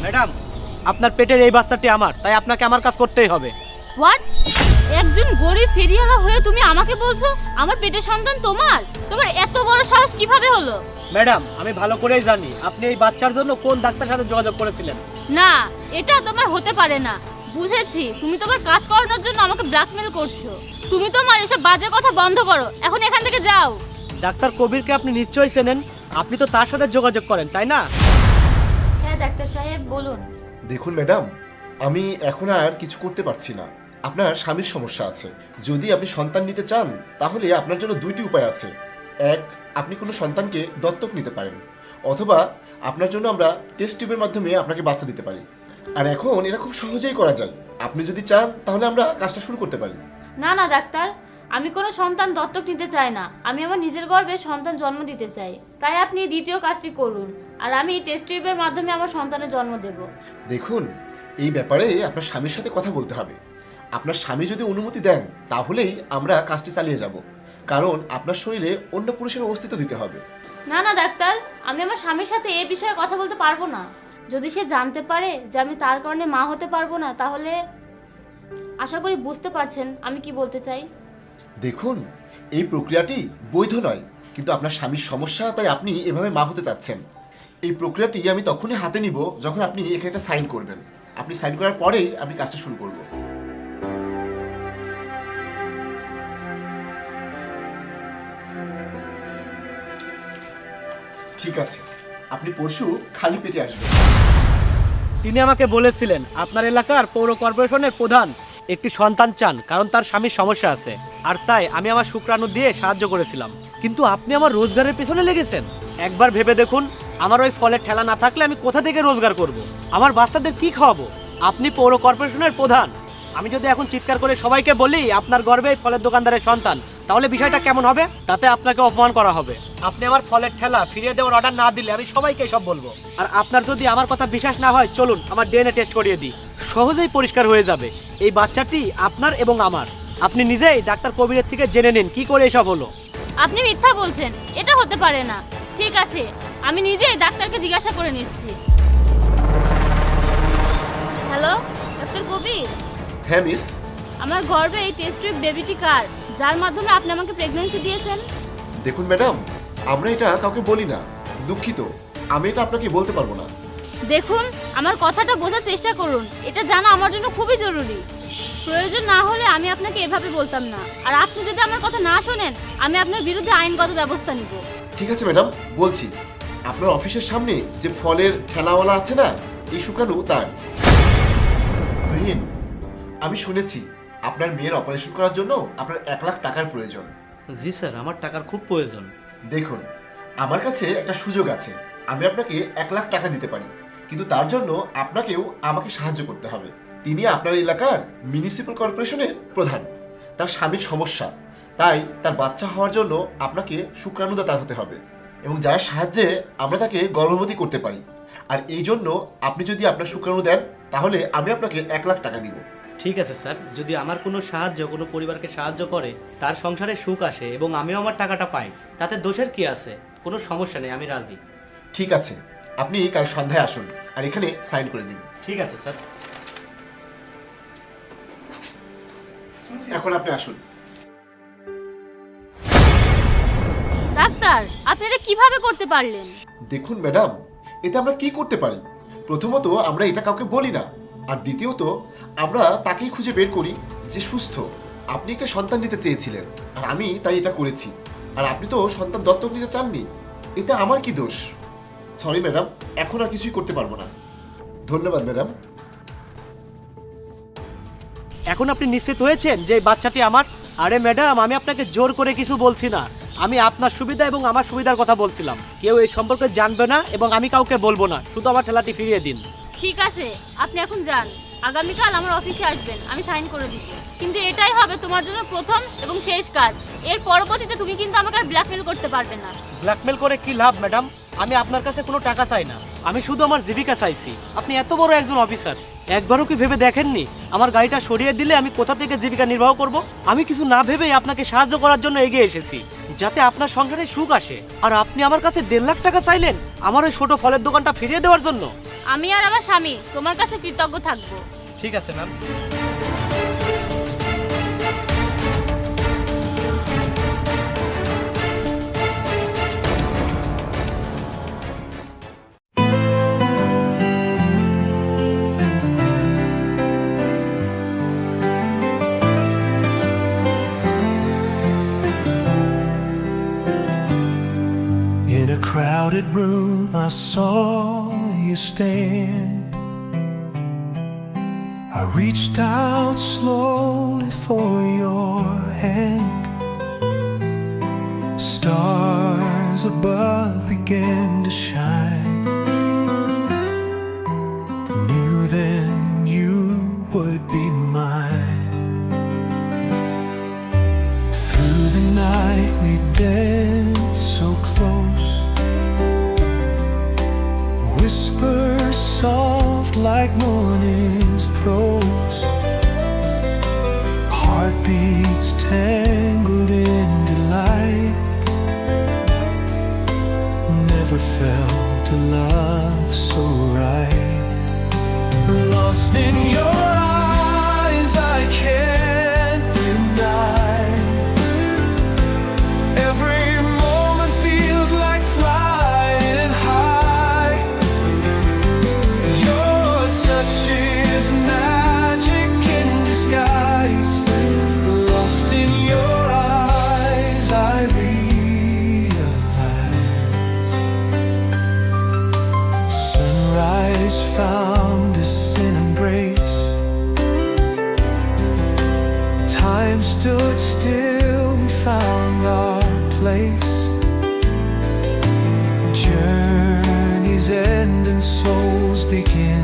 Madam, আপনার পেটের এই বাচ্চাটি আমার, তাই আপনাকে আমার কাজ করতেই হবে। হোয়াট? একজন গরিব ফেরিওয়ালা হয়ে তুমি আমাকে বলছো আমার পেটের সন্তান তোমার? তোমার এত বড় সাহস কিভাবে হলো? ম্যাডাম, আমি ভালো করেই জানি আপনি এই বাচ্চার জন্য কোন ডাক্তারের সাথে যোগাযোগ করেছিলেন। না, এটা তোমার হতে পারে না। বুঝেছি, তুমি তোমার কাজ করানোর জন্য আমাকে ব্ল্যাকমেল করছো। তুমি তোমার এসব বাজে কথা বন্ধ করো, এখন এখান থেকে যাও। ডাক্তার কবিরকে আপনি নিশ্চয়ই চেনেন, আপনি তো তার সাথে যোগাযোগ করেন, তাই না? হ্যাঁ ডাক্তার সাহেব, বলুন। দেখুন ম্যাডাম, আমি এখন আর কিছু করতে পারছি না। আপনার স্বামীর সমস্যা আছে। যদি আপনি সন্তান নিতে চান তাহলে আপনার জন্য দুইটি উপায় আছে। এক, আপনি কোনো সন্তানকে দত্তক নিতে পারেন, অথবা আপনার জন্য আমরা টেস্ট টিউবের মাধ্যমে আপনাকে বাচ্চা দিতে পারি। আর এখন এটা খুব সহজেই করা যায়। আপনি যদি চান তাহলে আমরা কাজটা শুরু করতে পারি। না না ডাক্তার, আমি কোনো সন্তান দত্তক নিতে চাই না। আমি আমার নিজের গর্ভে সন্তান জন্ম দিতে চাই। তাই আপনি দ্বিতীয় কাজটি করুন, আর আমি টেস্ট টিউবের মাধ্যমে আমার সন্তানের জন্ম দেব। দেখুন, এই ব্যাপারে আপনার স্বামীর সাথে কথা বলতে হবে। আপনার স্বামী যদি অনুমতি দেন তাহলেই আমরা কাজটি চালিয়ে যাব, কারণ আপনার শরীরে অন্য পুরুষের অস্তিত্ব দিতে হবে। না না ডাক্তার, আমি আমার স্বামীর সাথে এই বিষয়ে কথা বলতে পারবো না। যদি সে জানতে পারে যে আমি তার কারণে মা হতে পারবো না, তাহলে আশা করি বুঝতে পারছেন আমি কি বলতে চাই। দেখুন, এই প্রক্রিয়াটি বৈধ নয়, কিন্তু আপনার স্বামীর সমস্যা, তাই আপনি এভাবে মা হতে চাচ্ছেন। এই প্রক্রিয়াটি আমি তখনই হাতে নিব যখন আপনি এখানে একটা সাইন করবেন। আপনি সাইন করার পরেই আমি কাজটা শুরু করব। ঠিক আছে, আপনি পরশু খালি পেটে আসবেন। তিনি আমাকে বলেছিলেন আপনার এলাকার পৌর কর্পোরেশনের প্রধান একটি সন্তান চান, কারণ তার স্বামীর সমস্যা আছে, আর তাই আমি আমার শুক্রাণু দিয়ে সাহায্য করেছিলাম। কিন্তু আপনি আমার রোজগারের পেছনে লেগেছেন। একবার ভেবে দেখুন, আমার ওই ফলের ঠেলা না থাকলে আমি কোথা থেকে রোজগার করব? আমার বাচ্চাদের কি খাওয়াবো? আপনি পৌর কর্পোরেশনের প্রধান। আমি যদি এখন চিৎকার করে সবাইকে বলি আপনার গর্ভে এই ফলের দোকানদারের সন্তান, তাহলে বিষয়টা কেমন হবে? তাতে আপনাকে অপমান করা হবে। আপনি আমার ফলের ঠেলা ফিরিয়ে দেওয়ার অর্ডার না দিলে আমি সবাইকে সব বলবো। আর আপনার যদি আমার কথা বিশ্বাস না হয়, চলুন আমার ডিএনএ টেস্ট করিয়ে দিই, সহজেই পরিষ্কার হয়ে যাবে এই বাচ্চাটি আপনার এবং আমার। আপনি নিজেই ডাক্তার কবিরের থেকে জেনে নিন কি করে এসব হলো। আপনি মিথ্যা বলছেন, এটা হতে পারে না। ঠিক আছে, আমি নিজেই ডাক্তারকে জিজ্ঞাসা করে নিচ্ছি। হ্যালো ডাক্তার কবির, হ্যাঁ মিস। আমার গর্ভে এই টেস্ট টিউব বেবিটি কার, যার মাধ্যমে আপনি আমাকে প্রেগন্যান্সি দিয়েছেন? দেখুন ম্যাডাম, আমরা এটা কাউকে বলি না। দুঃখিত, আমি এটা আপনাকে বলতে পারবো না। দেখুন, আমার কথাটা বোঝার চেষ্টা করুন। এটা জানা আমার জন্য খুবই জরুরি। প্রয়োজন না হলে আমি আপনাকে এভাবে বলতাম না। আর আপনি যদি আমার কথা না শোনেন, আমি আপনার বিরুদ্ধে আইনগত ব্যবস্থা নিব। ঠিক আছে ম্যাডাম, বলছি। আপনার অফিসের সামনে যে ফলের ঠেলাওয়ালা আছে না, এই শুকানো তার। তুহিন, আমি শুনেছি আপনার মেয়ের অপারেশন করার জন্য আপনার 1 লাখ টাকার প্রয়োজন। জি স্যার, আমার টাকার খুব প্রয়োজন। দেখুন, আমার কাছে একটা সুযোগ আছে। আমি আপনাকে 1 লাখ টাকা দিতে পারি, কিন্তু তার জন্য আপনাকেও আমাকে সাহায্য করতে হবে। তিনি আপনার এলাকার মিউনিসিপ্যাল কর্পোরেশনের প্রধান। তার স্বামীর সমস্যা, তাই তার বাচ্চা হওয়ার জন্য আপনাকে শুক্রাণুদাতা হতে হবে, এবং যার সাহায্যে আমরা তাকে গর্ভবতী করতে পারি। আর এই জন্য আপনি যদি আপনার শুক্রাণু দেন, তাহলে আমি আপনাকে 1 লাখ টাকা দিব। ঠিক আছে স্যার, যদি আমার কোনো সাহায্য কোনো পরিবারকে সাহায্য করে, তার সংসারে সুখ আসে এবং আমিও আমার টাকাটা পাই, তাতে দোষের কি আছে? কোনো সমস্যা নেই, আমি রাজি। ঠিক আছে, আপনি কাল সন্ধ্যায় আসুন আর এখানে সাইন করে দিন। ঠিক আছে স্যার। এখন আপনি আসুন। ডাক্তার, আপনি এটা কিভাবে করতে পারলেন? দেখুন ম্যাডাম, এতে আমরা কি করতে পারি? প্রথমত, আমরা এটা কাউকে বলি না। আর দ্বিতীয়ত, আমরা তাকেই খুঁজে বের করি যে সুস্থ। আপনি একটা সন্তান নিতে চেয়েছিলেন, আর আমি তাই এটা করেছি। আর আপনি তো সন্তান দত্তক নিতে চাননি। এটা আমার কি দোষ? সরি ম্যাডাম, এখন আর কিছুই করতে পারবো না। ধন্যবাদ ম্যাডাম। এখন আপনি নিশ্চিত হয়েছেন যে এই বাচ্চাটি আমার? আরে ম্যাডাম, আমি আপনাকে জোর করে কিছু বলছি না। আমি আপনার সুবিধা এবং আমার সুবিধার কথা বলছিলাম। কেউ এই সম্পর্কে জানবে না এবং আমি কাউকে বলবো না। শুধু আমার ঠেলাটি ফিরিয়ে দিন। ঠিক আছে, আপনি এখন যান। আগামীকাল আমার অফিসে আসবেন, আমি সাইন করে দিব। কিন্তু এটাই হবে তোমার জন্য প্রথম এবং শেষ কাজ। এর পরবর্তীতে তুমি কিন্তু আমাকে আর ব্ল্যাকমেল করতে পারবে না। ব্ল্যাকমেল করে কি লাভ ম্যাডাম? আমি আপনার কাছে কোনো টাকা চাই না, আমি শুধু আমার জীবিকা চাইছি। আপনি এত বড় একজন অফিসার, একবারও কি ভেবে দেখেননি আমার গাড়িটা সরিয়ে দিলে আমি কোথা থেকে জীবিকা নির্বাহ করব? আমি কিছু না ভেবেই আপনাকে সাহায্য করার জন্য এগিয়ে এসেছি, যাতে আপনার সংসারে সুখ আসে। আর আপনি আমার কাছে 1.5 লাখ টাকা চাইলেন আমার ওই ছোট ফলের দোকানটা ফিরিয়ে দেওয়ার জন্য? আমি আর আমার স্বামী তোমার কাছে কৃতজ্ঞ থাকবো। ঠিক আছে ma'am. In a crowded room, I saw you stand. I reached out slowly for your hand. Stars above began to shine. Knew then you would be mine. Through the night we danced so close. Whispers soft like morning's prose. Heartbeats tangled in delight. Never felt a love so right. Lost in your eyes, I can't deny. Every moment feels like flying high. Your touch is magic in disguise. Lost in your eyes, I realize. Sunrise found us in embrace. Time stood still, we found our place. Journeys end and souls begin.